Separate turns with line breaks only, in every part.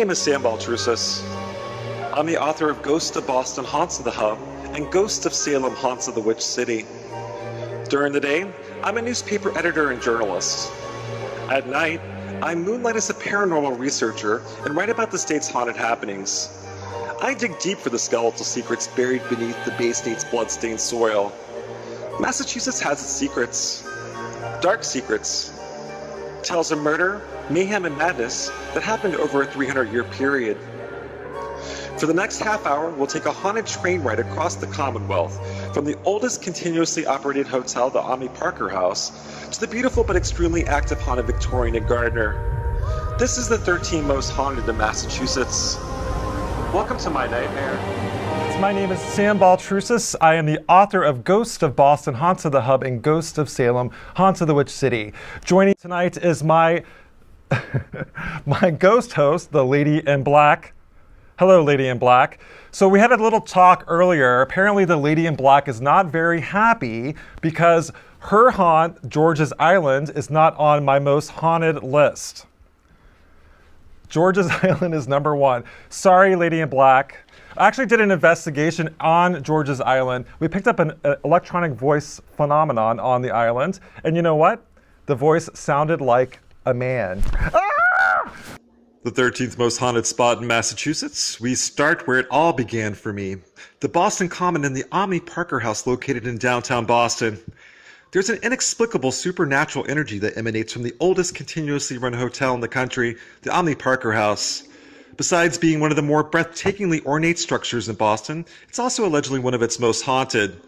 name is Sam Baltrusis. I'm the author of Ghosts of Boston Haunts of the Hub and Ghosts of Salem Haunts of the Witch City. During the day, I'm a newspaper editor and journalist. At night, I moonlight as a paranormal researcher and write about the state's haunted happenings. I dig deep for the skeletal secrets buried beneath the Bay State's blood-stained soil. Massachusetts has its secrets. Dark secrets. Tales of murder, mayhem, and madness that happened over a 300-year period. For the next half hour, we'll take a haunted train ride across the Commonwealth, from the oldest continuously operated hotel, the Omni Parker House, to the beautiful but extremely active haunted Victorian and Gardner. This is the 13 most haunted in Massachusetts. Welcome to my nightmare.
My name is Sam Baltrusis. I am the author of Ghosts of Boston Haunts of the Hub and Ghosts of Salem Haunts of the Witch City. Joining tonight is my my ghost host, the Lady in Black. Hello, Lady in Black. So we had a little talk earlier. Apparently the Lady in Black is not very happy because her haunt, George's Island, is not on my most haunted list. George's Island is number one. Sorry, Lady in Black. I actually did an investigation on George's Island. We picked up an electronic voice phenomenon on the island. And you know what? The voice sounded like a man. Ah!
The 13th most haunted spot in Massachusetts. We start where it all began for me. The Boston Common and the Omni Parker House located in downtown Boston. There's an inexplicable supernatural energy that emanates from the oldest continuously run hotel in the country, the Omni Parker House. Besides being one of the more breathtakingly ornate structures in Boston, it's also allegedly one of its most haunted.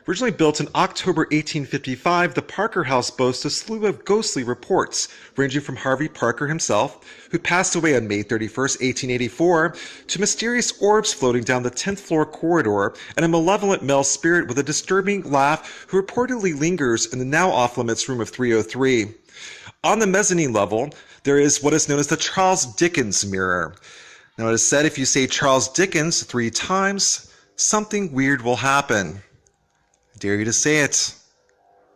Originally built in October 1855, the Parker House boasts a slew of ghostly reports, ranging from Harvey Parker himself, who passed away on May 31st, 1884, to mysterious orbs floating down the 10th floor corridor, and a malevolent male spirit with a disturbing laugh who reportedly lingers in the now off-limits room of 303. On the mezzanine level, there is what is known as the Charles Dickens mirror. Now it is said if you say Charles Dickens 3 times, something weird will happen. I dare you to say it.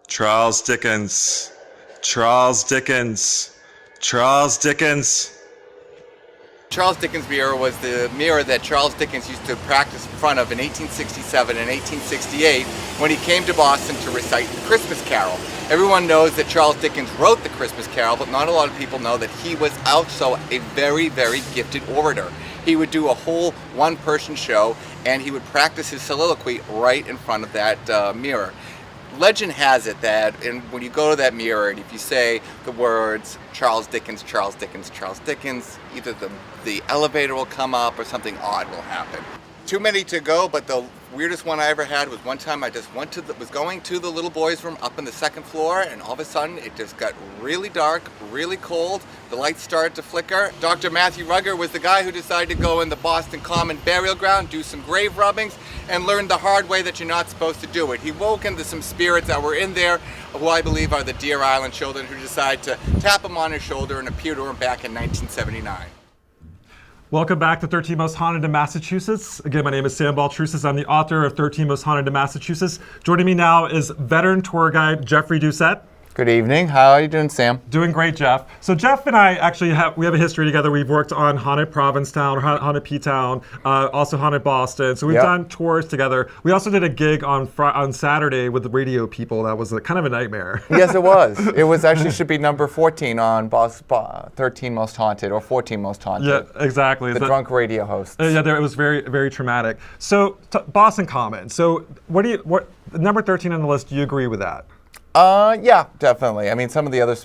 Charles Dickens. Charles Dickens. Charles Dickens.
Charles Dickens mirror was the mirror that Charles Dickens used to practice in front of in 1867 and 1868 when he came to Boston to recite the Christmas Carol. Everyone knows that Charles Dickens wrote the Christmas Carol, but not a lot of people know that he was also a very, very gifted orator. He would do a whole one-person show, and he would practice his soliloquy right in front of that mirror. Legend has it that when you go to that mirror and if you say the words Charles Dickens, Charles Dickens, Charles Dickens, either the elevator will come up or something odd will happen. Too many to go, but the weirdest one I ever had was one time I just was going to the little boys' room up in the 2nd floor, and all of a sudden it just got really dark, really cold. The lights started to flicker. Dr. Matthew Rugger was the guy who decided to go in the Boston Common burial ground, do some grave rubbings, and learn the hard way that you're not supposed to do it. He woke into some spirits that were in there, who I believe are the Deer Island children, who decided to tap him on his shoulder and appear to him back in 1979.
Welcome back to 13 Most Haunted in Massachusetts. Again, my name is Sam Baltrusis. I'm the author of 13 Most Haunted in Massachusetts. Joining me now is veteran tour guide Jeffrey Doucette.
Good evening. How are you doing, Sam?
Doing great, Jeff. So Jeff and I actually have a history together. We've worked on Haunted Provincetown, or Haunted P-Town, also Haunted Boston. So we've done tours together. We also did a gig on Saturday with the radio people. That was kind of a nightmare.
Yes, it was. It was actually should be number 14 on 13 Most Haunted or 14 Most Haunted.
Yeah, exactly.
The drunk radio hosts.
Yeah, it was very, very traumatic. So Boston Common. So what number 13 on the list? Do you agree with that?
Yeah, definitely. I mean, some of the other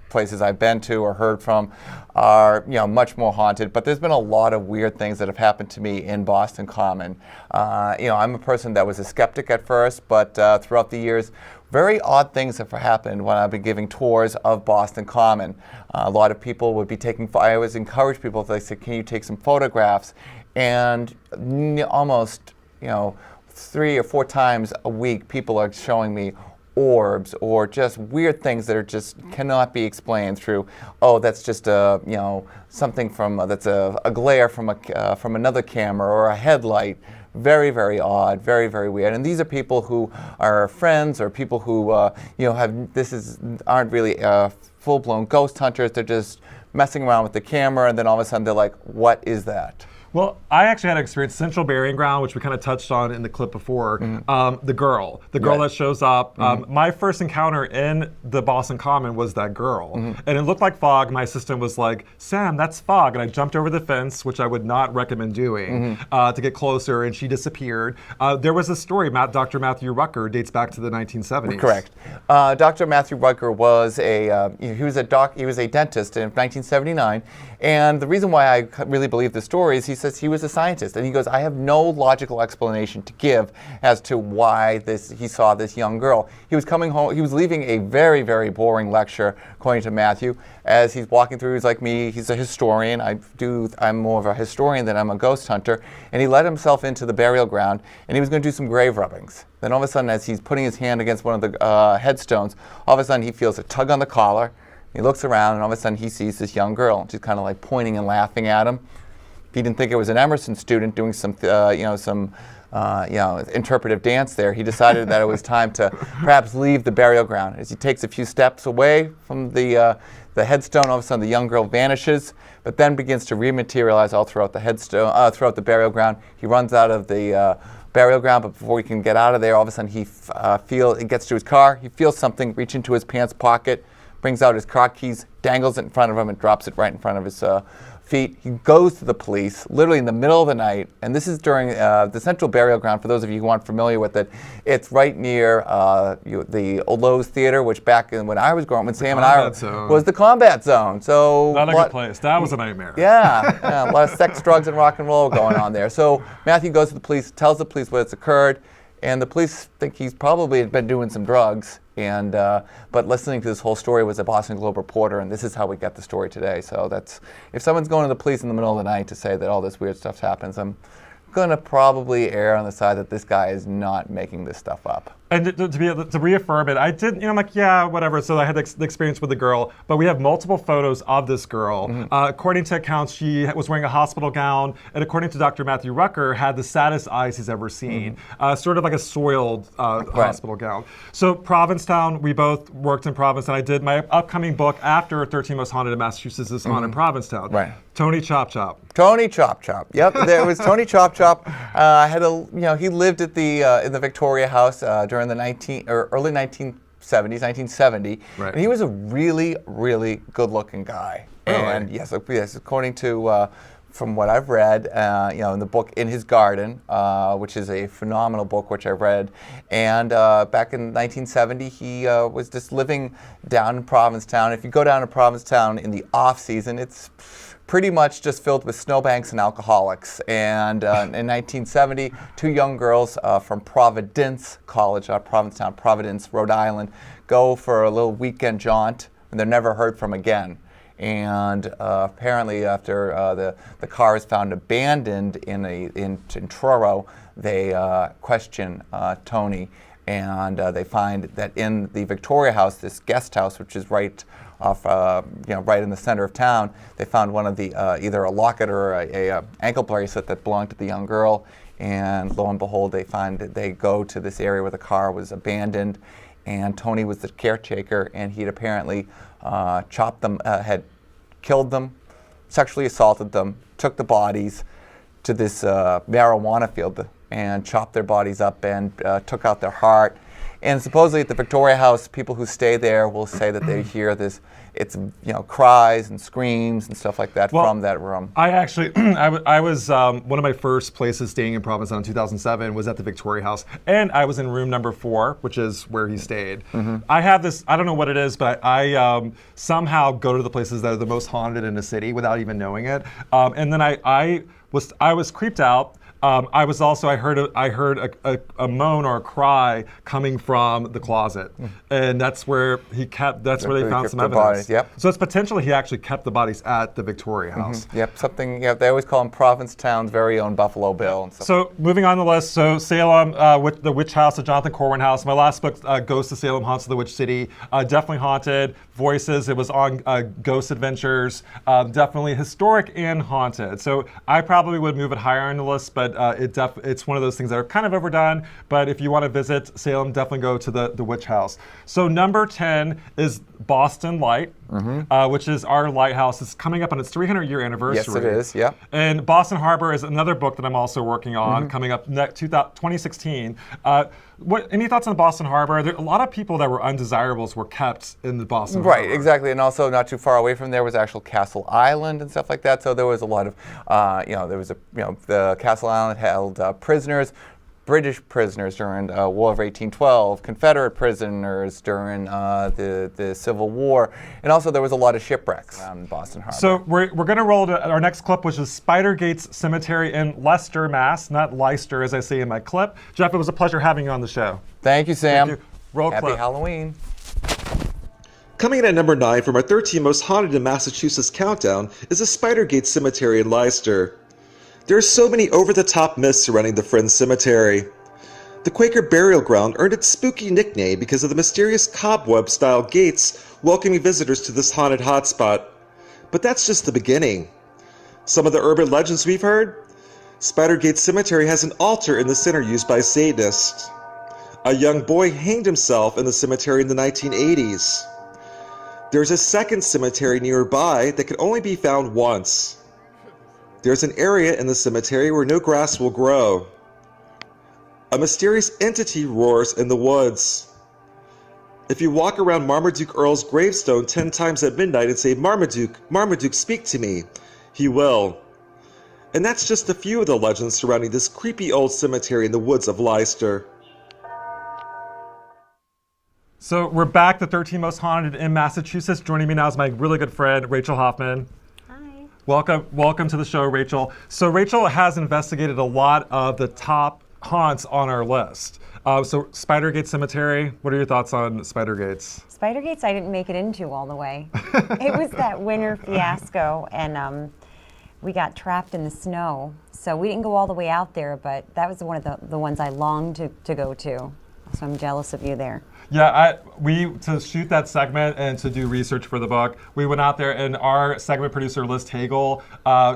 places I've been to or heard from are, much more haunted, but there's been a lot of weird things that have happened to me in Boston Common. I'm a person that was a skeptic at first, but throughout the years, very odd things have happened when I've been giving tours of Boston Common. A lot of people would be I always encourage people, they say, can you take some photographs? And almost, 3 or 4 times a week, people are showing me orbs or just weird things that are just cannot be explained through, that's just something that's a glare from another camera or a headlight. Very, very odd, very, very weird. And these are people who are friends or people who aren't really full-blown ghost hunters. They're just messing around with the camera, and then all of a sudden they're like, what is that?
Well, I actually had an experience, Central Burying Ground, which we kind of touched on in the clip before. The girl
Right.
that shows up. My first encounter in the Boston Common was that girl. And it looked like fog. My assistant was like, Sam, that's fog. And I jumped over the fence, which I would not recommend doing, to get closer, and she disappeared. There was a story, Dr. Matthew Rucker, dates back to the 1970s.
Correct. Dr. Matthew Rucker was he was a dentist in 1979, and the reason why I really believe the story is he says he was a scientist, and he goes, I have no logical explanation to give as to why he saw this young girl. He was coming home, he was leaving a very, very boring lecture, according to Matthew. As he's walking through, he's like me, he's a historian. I'm more of a historian than I'm a ghost hunter, and he let himself into the burial ground, and he was going to do some grave rubbings. Then all of a sudden, as he's putting his hand against one of the headstones, all of a sudden he feels a tug on the collar. He looks around, and all of a sudden he sees this young girl. She's kind of like pointing and laughing at him. He didn't think it was an Emerson student doing some interpretive dance there. He decided that it was time to perhaps leave the burial ground. As he takes a few steps away from the headstone, all of a sudden the young girl vanishes, but then begins to rematerialize all throughout the headstone, throughout the burial ground. He runs out of the burial ground, but before he can get out of there, all of a sudden he gets to his car. He feels something reach into his pants pocket, brings out his car keys, dangles it in front of him, and drops it right in front of his feet. He goes to the police, literally in the middle of the night, and this is during the Central Burial Ground. For those of you who aren't familiar with it, it's right near the Old Lowe's Theater, which back when I was growing up, when Sam and I was the combat zone. So
not a good place. That was a nightmare.
Yeah, a lot of sex, drugs, and rock and roll going on there. So Matthew goes to the police, tells the police what's occurred, and the police think he's probably been doing some drugs. And but listening to this whole story was a Boston Globe reporter, and this is how we got the story today. So that's, if someone's going to the police in the middle of the night to say that all this weird stuff happens, I'm going to probably err on the side that this guy is not making this stuff up.
And to be able to reaffirm it, I did, I'm like, yeah, whatever. So I had the experience with the girl, but we have multiple photos of this girl. According to accounts, she was wearing a hospital gown, and according to Dr. Matthew Rucker, had the saddest eyes he's ever seen. Sort of like a soiled hospital gown. So Provincetown, we both worked in Provincetown. I did my upcoming book after 13 Most Haunted in Massachusetts is Haunted Provincetown.
Right.
Tony Chop Chop.
Tony Chop Chop. Yep, there was Tony Chop Chop. He lived at in the Victoria House during the early 1970s, 1970.
Right.
And he was a really, really good-looking guy.
Really?
And yes, according to from what I've read, in the book In His Garden, which is a phenomenal book which I read, and back in 1970, he was just living down in Provincetown. If you go down to Provincetown in the off season, it's pretty much just filled with snowbanks and alcoholics. And in 1970, two young girls from Providence College, not Provincetown, Providence, Rhode Island, go for a little weekend jaunt, and they're never heard from again. And apparently, after the car is found abandoned in Truro, they question Tony, and they find that in the Victoria House, this guest house, which is right off, right in the center of town, they found one of the either a locket or a ankle bracelet that belonged to the young girl. And lo and behold, they go to this area where the car was abandoned, and Tony was the caretaker, and he'd apparently chopped them, had killed them, sexually assaulted them, took the bodies to this marijuana field and chopped their bodies up and took out their heart. And supposedly at the Victoria House, people who stay there will say that they hear cries and screams and stuff like that from that room.
I actually, I was one of my first places staying in Provincetown in 2007 was at the Victoria House, and I was in room number 4, which is where he stayed. I have this, I don't know what it is, but I somehow go to the places that are the most haunted in the city without even knowing it. And then I was creeped out. I heard a moan or a cry coming from the closet, and that's where they found some evidence.
Bodies, yep.
So it's potentially he actually kept the bodies at the Victoria House.
Yep, they always call him Provincetown's very own Buffalo Bill. And stuff.
So moving on the list, so Salem, with the Witch House, the Jonathan Corwin House. My last book, Ghosts of Salem, Haunts of the Witch City, definitely haunted. Voices, it was on Ghost Adventures, definitely historic and haunted. So I probably would move it higher on the list, but it's one of those things that are kind of overdone. But if you want to visit Salem, definitely go to the Witch House. So number 10 is Boston Light. which is our lighthouse. It's coming up on its 300-year anniversary.
Yes, it is. Yep.
And Boston Harbor is another book that I'm also working on, coming up 2016. Any thoughts on Boston Harbor? There, a lot of people that were undesirables were kept in the Boston Harbor.
Right, exactly. And also not too far away from there was actual Castle Island and stuff like that. So there was a lot of, the Castle Island held prisoners, British prisoners during War of 1812, Confederate prisoners during the Civil War, and also there was a lot of shipwrecks around Boston Harbor.
So we're going to roll to our next clip, which is Spidergates Cemetery in Leicester, Mass., not Leicester, as I say in my clip. Jeff, it was a pleasure having you on the show.
Thank you, Sam.
Thank you. Roll
Happy
clip.
Halloween.
Coming in at number 9 from our 13 most haunted in Massachusetts countdown is the Spidergate Cemetery in Leicester. There are so many over-the-top myths surrounding the Friends Cemetery. The Quaker burial ground earned its spooky nickname because of the mysterious cobweb-style gates welcoming visitors to this haunted hotspot. But that's just the beginning. Some of the urban legends we've heard? Spidergate Cemetery has an altar in the center used by Satanists. A young boy hanged himself in the cemetery in the 1980s. There's a second cemetery nearby that can only be found once. There's an area in the cemetery where no grass will grow. A mysterious entity roars in the woods. If you walk around Marmaduke Earl's gravestone 10 times at midnight and say, "Marmaduke, Marmaduke, speak to me," he will. And that's just a few of the legends surrounding this creepy old cemetery in the woods of Leicester.
So we're back, the 13 most haunted in Massachusetts. Joining me now is my really good friend, Rachel Hoffman. Welcome to the show, Rachel. So Rachel has investigated a lot of the top haunts on our list. So Spidergate Cemetery, what are your thoughts on Spidergates?
Spidergates I didn't make it into all the way. It was that winter fiasco, and we got trapped in the snow. So we didn't go all the way out there, but that was one of the ones I longed to go to. So I'm jealous of you there.
Yeah, to shoot that segment and to do research for the book, we went out there and our segment producer, Liz Hagel,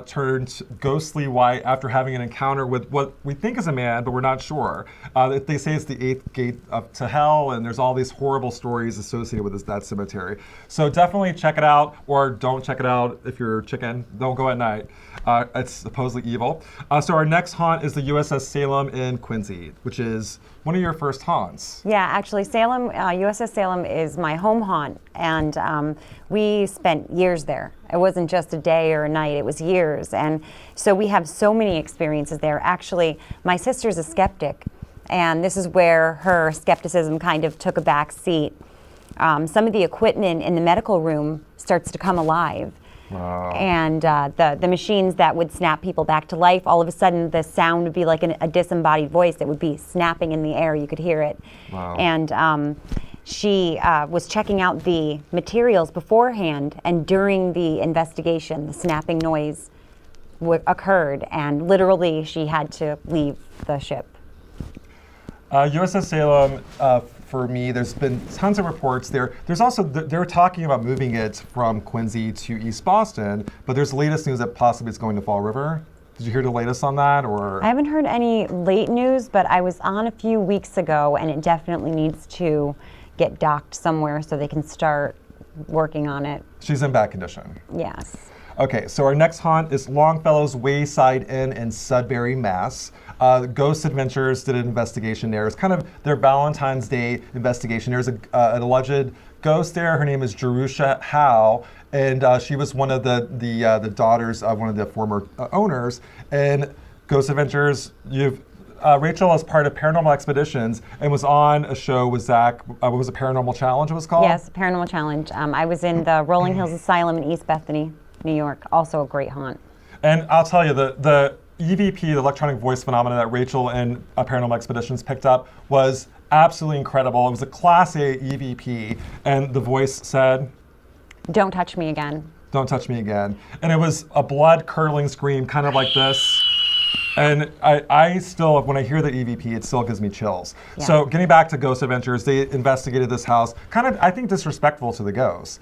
turned ghostly white after having an encounter with what we think is a man, but we're not sure. They say it's the 8th gate up to hell, and there's all these horrible stories associated with that cemetery. So definitely check it out, or don't check it out if you're a chicken. Don't go at night. It's supposedly evil. So our next haunt is the USS Salem in Quincy, which is one of your first haunts.
Yeah, actually, USS Salem is my home haunt, and we spent years there. It wasn't just a day or a night, it was years. And so we have so many experiences there. Actually, my sister's a skeptic, and this is where her skepticism kind of took a back seat. Some of the equipment in the medical room starts to come alive.
Wow.
And the machines that would snap people back to life, all of a sudden the sound would be like a disembodied voice that would be snapping in the air. You could hear it.
Wow.
And she was checking out the materials beforehand, and during the investigation, the snapping noise occurred, and literally she had to leave the ship.
USS Salem, for me, there's been tons of reports there. There's also, they're talking about moving it from Quincy to East Boston, but there's latest news that possibly it's going to Fall River. Did you hear the latest on that, or?
I haven't heard any late news, but I was on a few weeks ago, and it definitely needs to get docked somewhere so they can start working on it.
She's in bad condition.
Yes.
Okay, so our next haunt is Longfellow's Wayside Inn in Sudbury, Mass. Ghost Adventures did an investigation there. It's kind of their Valentine's Day investigation. There's an alleged ghost there. Her name is Jerusha Howe, and she was one of the daughters of one of the former owners. And Ghost Adventures, Rachel is part of Paranormal Expeditions and was on a show with Zach. What was it, Paranormal Challenge it was called?
Yes, Paranormal Challenge. I was in the Rolling Hills Asylum in East Bethany, New York. Also a great haunt.
And I'll tell you, the EVP, the electronic voice phenomenon that Rachel and Paranormal Expeditions picked up was absolutely incredible. It was a Class A EVP, and the voice said,
"Don't touch me again."
Don't touch me again. And it was a blood-curdling scream, kind of like this. And I still, when I hear the EVP, it still gives me chills.
Yeah.
So getting back to Ghost Adventures, they investigated this house, kind of, I think, disrespectful to the ghosts.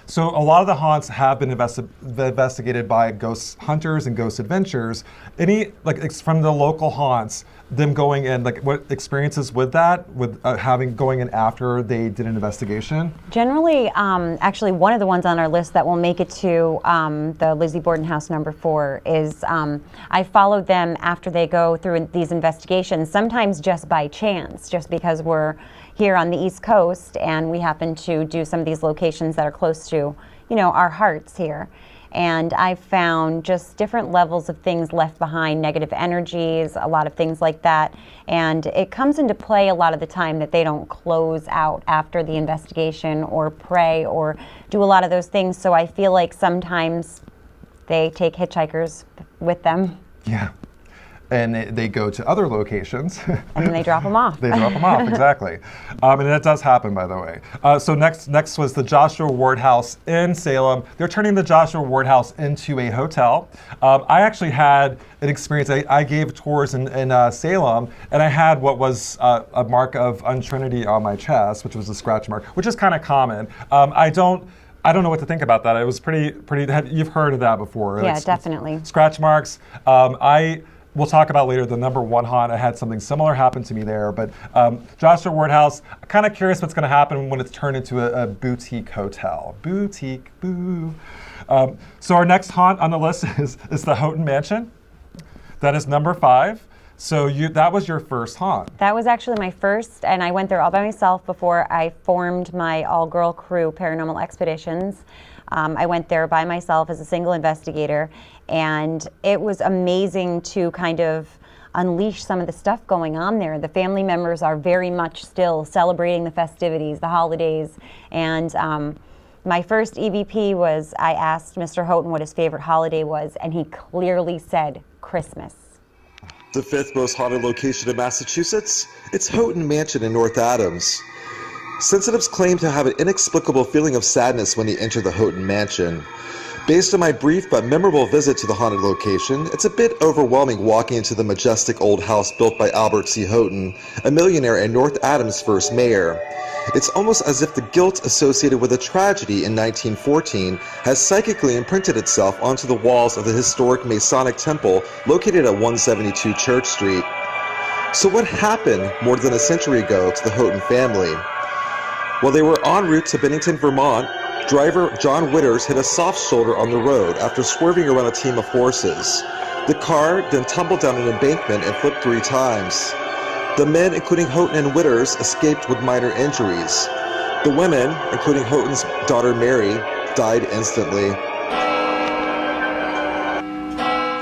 So a lot of the haunts have been investigated by ghost hunters and ghost adventures. Any, like, from the local haunts, them going in, like, what experiences with that, with going in after they did an investigation?
Generally, actually, one of the ones on our list that will make it to the Lizzie Borden house number 4 is I followed them after they go through these investigations, sometimes just by chance, just because we're here on the East Coast and we happen to do some of these locations that are close to, our hearts here. And I found just different levels of things left behind, negative energies, a lot of things like that. And it comes into play a lot of the time that they don't close out after the investigation or pray or do a lot of those things. So I feel like sometimes they take hitchhikers with them.
Yeah. And they go to other locations.
And then they drop them off.
They drop them off, exactly. And that does happen, by the way. So next was the Joshua Ward House in Salem. They're turning the Joshua Ward House into a hotel. I actually had an experience. I gave tours in Salem, and I had what was a mark of untrinity on my chest, which was a scratch mark, which is kind of common. I don't know what to think about that. It was pretty. You've heard of that before.
Yeah, definitely.
Scratch marks. We'll talk about later the number 1 haunt. I had something similar happen to me there, but Joshua Ward House, kind of curious what's going to happen when it's turned into a boutique hotel. Boutique, boo. So our next haunt on the list is the Houghton Mansion. That is number 5. So that was your first haunt.
That was actually my first, and I went there all by myself before I formed my all-girl crew, Paranormal Expeditions. I went there by myself as a single investigator, and it was amazing to kind of unleash some of the stuff going on there. The family members are very much still celebrating the festivities, the holidays, and my first EVP was, I asked Mr. Houghton what his favorite holiday was, and he clearly said Christmas.
The 5th most haunted location in Massachusetts? It's Houghton Mansion in North Adams. Sensitives claim to have an inexplicable feeling of sadness when they enter the Houghton Mansion. Based on my brief but memorable visit to the haunted location, it's a bit overwhelming walking into the majestic old house built by Albert C. Houghton, a millionaire and North Adams' first mayor. It's almost as if the guilt associated with a tragedy in 1914 has psychically imprinted itself onto the walls of the historic Masonic temple located at 172 Church Street. So what happened more than a century ago to the Houghton family? While they were en route to Bennington, Vermont, driver John Witters hit a soft shoulder on the road after swerving around a team of horses. The car then tumbled down an embankment and flipped 3 times. The men, including Houghton and Witters, escaped with minor injuries. The women, including Houghton's daughter Mary, died instantly.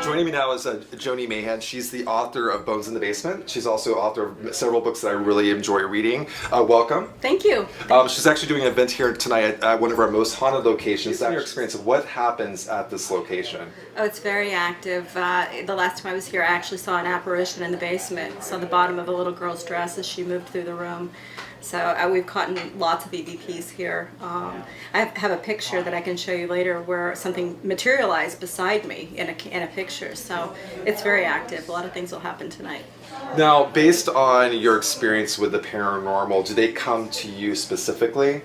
Joining me now is Joni Mahan. She's the author of Bones in the Basement. She's also author of several books that I really enjoy reading. Welcome.
Thank you.
She's actually doing an event here tonight at one of our most haunted locations. Your experience of what happens at this location?
Oh, it's very active. The last time I was here, I actually saw an apparition in the basement. Saw the bottom of a little girl's dress as she moved through the room. So we've caught lots of EVPs here. I have a picture that I can show you later where something materialized beside me in a picture. So it's very active. A lot of things will happen tonight.
Now, based on your experience with the paranormal, do they come to you specifically?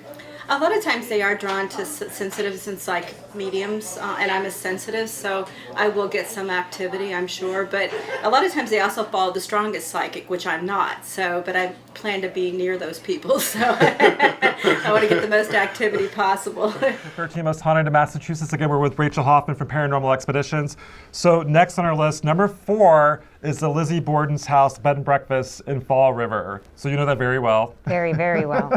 A lot of times they are drawn to sensitives and psychic mediums, and I'm a sensitive, so I will get some activity, I'm sure. But a lot of times they also follow the strongest psychic, which I'm not. But I plan to be near those people, so I want to get the most activity possible.
13 most haunted in Massachusetts. Again, we're with Rachel Hoffman from Paranormal Expeditions. So next on our list, number 4 is the Lizzie Borden's house bed and breakfast in Fall River. So you know that very well.
Very, very well.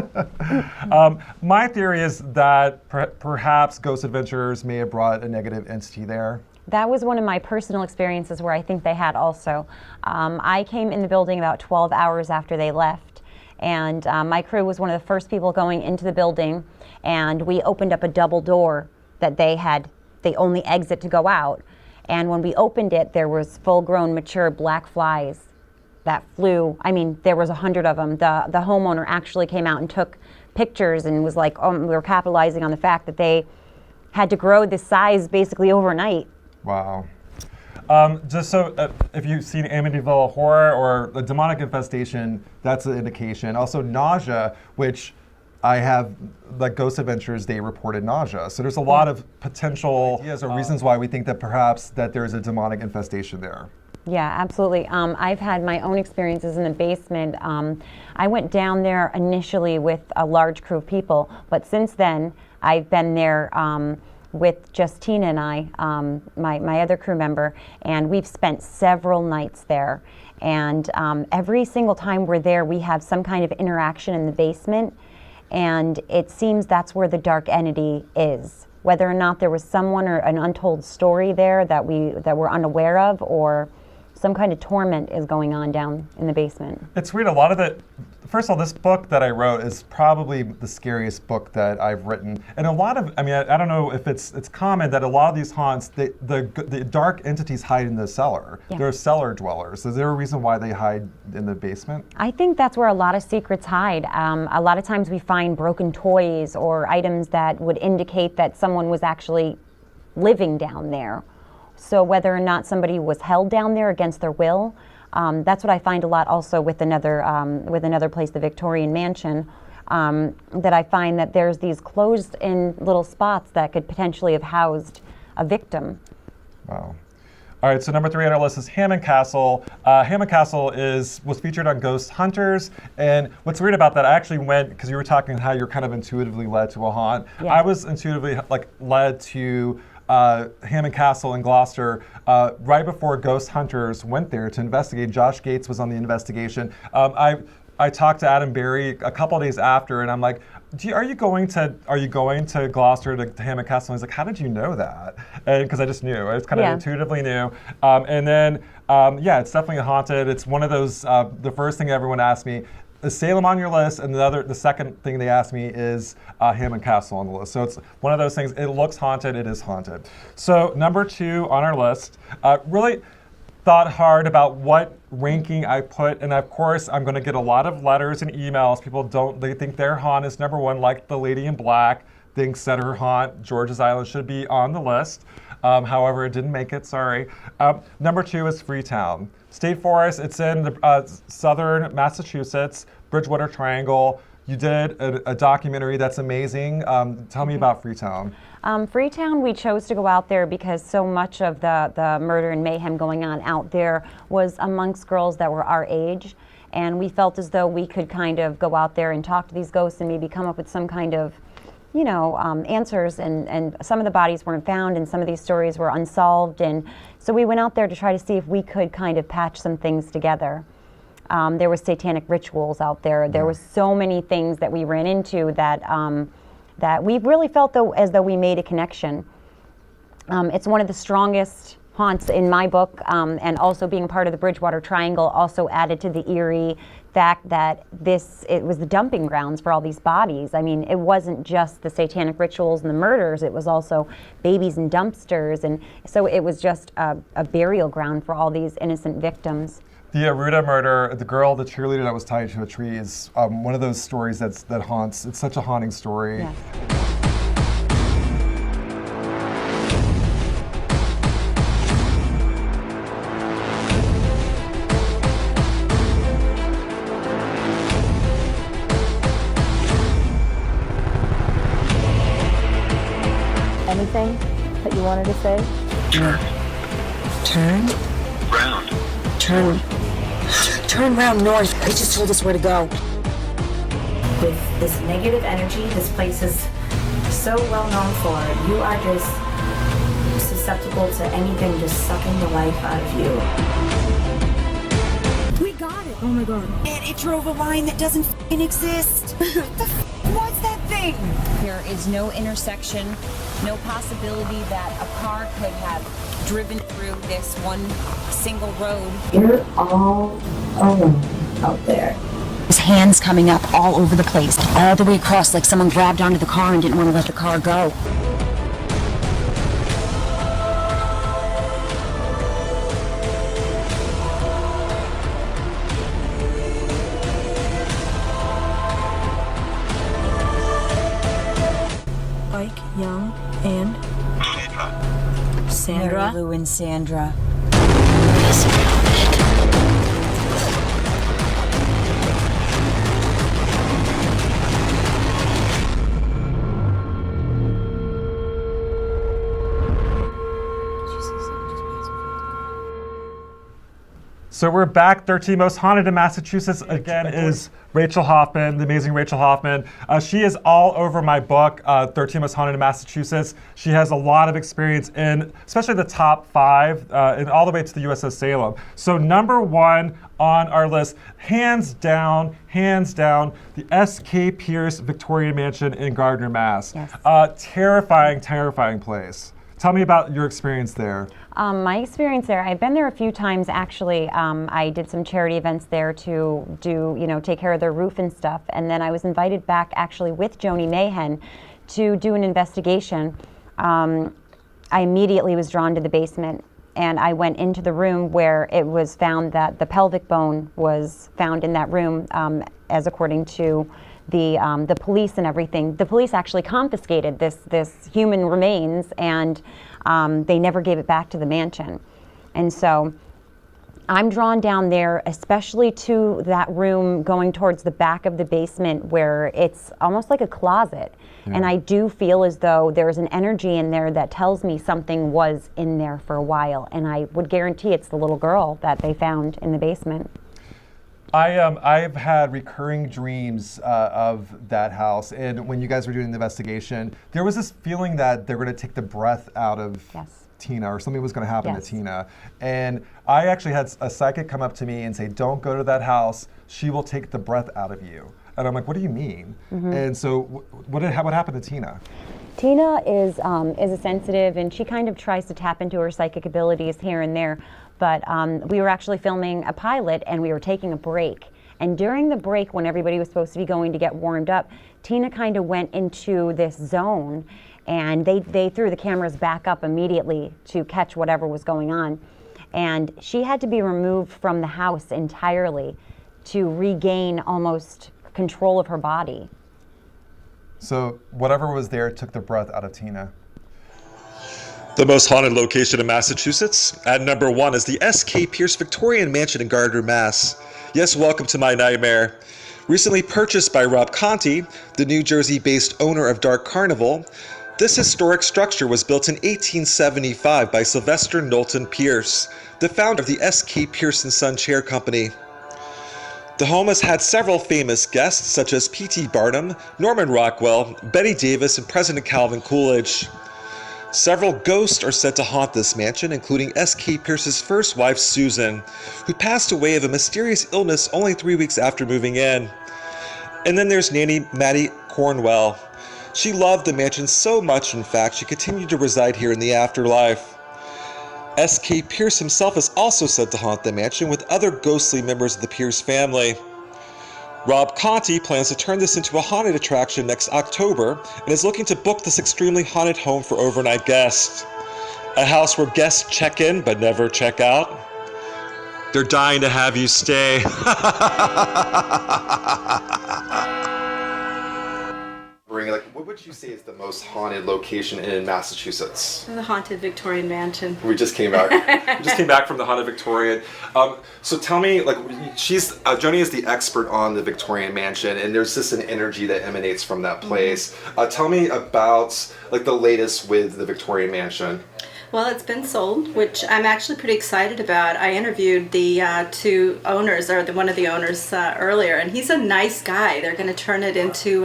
My theory is that perhaps Ghost Adventures may have brought a negative entity there.
That was one of my personal experiences where I think they had also. I came in the building about 12 hours after they left, and my crew was one of the first people going into the building, and we opened up a double door that they had the only exit to go out. And when we opened it, there was full-grown, mature black flies that flew. I mean, there was 100 of them. The homeowner actually came out and took pictures and was like, oh, we were capitalizing on the fact that they had to grow this size basically overnight.
Wow. Just so, if you've seen Amityville Horror or a demonic infestation, that's an indication. Also, nausea, which I have, like Ghost Adventures, they reported nausea. So there's a lot of potential ideas or reasons why we think that perhaps that there's a demonic infestation there.
Yeah, absolutely. I've had my own experiences in the basement. I went down there initially with a large crew of people, but since then I've been there with just Tina and I, my other crew member, and we've spent several nights there. And every single time we're there, we have some kind of interaction in the basement, and it seems that's where the dark entity is. Whether or not there was someone or an untold story there that we're unaware of, or some kind of torment is going on down in the basement.
It's weird, a lot of it, first of all, this book that I wrote is probably the scariest book that I've written. And a lot of, I mean, I don't know if it's common that a lot of these haunts, the dark entities hide in the cellar.
Yeah.
They're cellar dwellers. Is there a reason why they hide in the basement?
I think that's where a lot of secrets hide. A lot of times we find broken toys or items that would indicate that someone was actually living down there. So whether or not somebody was held down there against their will, that's what I find a lot also with another place, the Victorian Mansion, that I find that there's these closed-in little spots that could potentially have housed a victim.
Wow. All right, so number 3 on our list is Hammond Castle. Hammond Castle was featured on Ghost Hunters, and what's weird about that, I actually went, because you were talking how you're kind of intuitively led to a haunt.
Yeah.
I was intuitively led to Hammond Castle in Gloucester right before Ghost Hunters went there to investigate. Josh Gates was on the investigation. I talked to Adam Berry a couple days after, and I'm like, are you going to Gloucester to Hammond Castle? And he's like, how did you know that? And because I just knew, I just kind of intuitively knew. And then yeah, it's definitely haunted. It's one of those. The first thing everyone asked me, is Salem on your list? And the second thing they asked me is Hammond Castle on the list. So it's one of those things. It looks haunted. It is haunted. So number 2 on our list, really thought hard about what ranking I put, and of course I'm going to get a lot of letters and emails. They think their haunt is number 1, like the Lady in Black thinks that her haunt, George's Island, should be on the list. However, it didn't make it, sorry. Number 2 is Freetown. State Forest, it's in the southern Massachusetts, Bridgewater Triangle. You did a documentary that's amazing. Tell me about Freetown.
Freetown, we chose to go out there because so much of the murder and mayhem going on out there was amongst girls that were our age. And we felt as though we could kind of go out there and talk to these ghosts and maybe come up with some kind of, answers. And some of the bodies weren't found and some of these stories were unsolved. And so we went out there to try to see if we could kind of patch some things together. There were satanic rituals out there. There was so many things that we ran into that we really felt as though we made a connection. It's one of the strongest haunts in my book, and also being part of the Bridgewater Triangle also added to the eerie fact that it was the dumping grounds for all these bodies. I mean, it wasn't just the satanic rituals and the murders, it was also babies in dumpsters, and so it was just a burial ground for all these innocent victims.
The Aruda murder, the cheerleader that was tied to a tree, is one of those stories that haunts. It's such a haunting story.
Yeah.
Anything that you wanted to say?
Turn?
Round.
Turn round north. They just told us where to go.
With this negative energy this place is so well known for, you are just susceptible to anything just sucking the life out of you.
We got it. Oh my god. And it drove a line that doesn't f***ing exist. What's that thing?
There is no intersection, no possibility that a car could have driven through this one single road.
You're all alone out there.
There's hands coming up all over the place, all the way across, like someone grabbed onto the car and didn't want to let the car go.
Ike, Young, and Sandra.
Mary Lou and Sandra. surrounded.
So we're back. 13 Most Haunted in Massachusetts again is Rachel Hoffman, the amazing Rachel Hoffman. She is all over my book, 13 Most Haunted in Massachusetts. She has a lot of experience in, especially the top 5, and all the way to the USS Salem. So number 1 on our list, hands down, the S.K. Pierce Victorian Mansion in Gardner, Mass.
Yes.
Terrifying, terrifying place. Tell me about your experience there.
My experience there, I've been there a few times actually. I did some charity events there to do, take care of their roof and stuff. And then I was invited back actually with Joni Mayhen to do an investigation. I immediately was drawn to the basement, and I went into the room where it was found that the pelvic bone was found in that room, as according to the police and everything. The police actually confiscated this human remains, and they never gave it back to the mansion. And so I'm drawn down there, especially to that room going towards the back of the basement where it's almost like a closet. Yeah. And I do feel as though there's an energy in there that tells me something was in there for a while. And I would guarantee it's the little girl that they found in the basement.
I've had recurring dreams of that house, and when you guys were doing the investigation, there was this feeling that they're going to take the breath out of Tina, or something was going to happen to Tina. And I actually had a psychic come up to me and say, "Don't go to that house. She will take the breath out of you." And I'm like, "What do you mean?" Mm-hmm. And so, what happened to Tina?
Tina is a sensitive, and she kind of tries to tap into her psychic abilities here and there. But we were actually filming a pilot, and we were taking a break. And during the break, when everybody was supposed to be going to get warmed up, Tina kind of went into this zone, and they threw the cameras back up immediately to catch whatever was going on. And she had to be removed from the house entirely to regain almost control of her body.
So whatever was there took the breath out of Tina.
The most haunted location in Massachusetts. At number 1 is the S.K. Pierce Victorian Mansion in Gardner, Mass. Yes, welcome to my nightmare. Recently purchased by Rob Conti, the New Jersey-based owner of Dark Carnival, this historic structure was built in 1875 by Sylvester Knowlton Pierce, the founder of the S.K. Pierce & Son Chair Company. The home has had several famous guests such as P.T. Barnum, Norman Rockwell, Betty Davis, and President Calvin Coolidge. Several ghosts are said to haunt this mansion, including S.K. Pierce's first wife, Susan, who passed away of a mysterious illness only 3 weeks after moving in. And then there's Nanny Mattie Cornwell. She loved the mansion so much, in fact, she continued to reside here in the afterlife. S.K. Pierce himself is also said to haunt the mansion with other ghostly members of the Pierce family. Rob Conti plans to turn this into a haunted attraction next October and is looking to book this extremely haunted home for overnight guests. A house where guests check in but never check out. They're dying to have you stay.
What would you say is the most haunted location in Massachusetts?
The haunted Victorian mansion.
We just came back.
We just came back from the haunted Victorian. So tell me, Joni is the expert on the Victorian mansion, and there's just an energy that emanates from that place. Tell me about the latest with the Victorian mansion.
Well, it's been sold, which I'm actually pretty excited about. I interviewed the two owners, or one of the owners earlier, and he's a nice guy. They're going to turn it into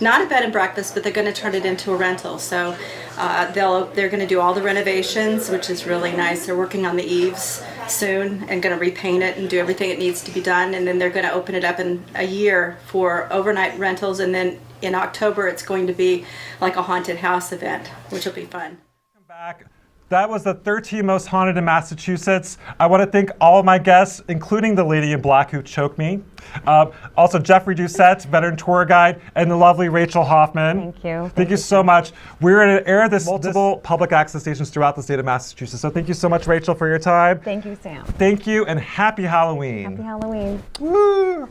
not a bed and breakfast, but they're going to turn it into a rental. So they're going to do all the renovations, which is really nice. They're working on the eaves soon and going to repaint it and do everything it needs to be done. And then they're going to open it up in a year for overnight rentals, and then in October it's going to be like a haunted house event, which will be fun.
Welcome back. That was the 13 Most Haunted in Massachusetts. I want to thank all of my guests, including the lady in black who choked me. Also, Jeffrey Doucette, veteran tour guide, and the lovely Rachel Hoffman.
Thank you.
Thank you so much. We're going to air this multiple public access stations throughout the state of Massachusetts. So thank you so much, Rachel, for your time.
Thank you, Sam.
Thank you, and happy Halloween.
Happy Halloween.
Woo!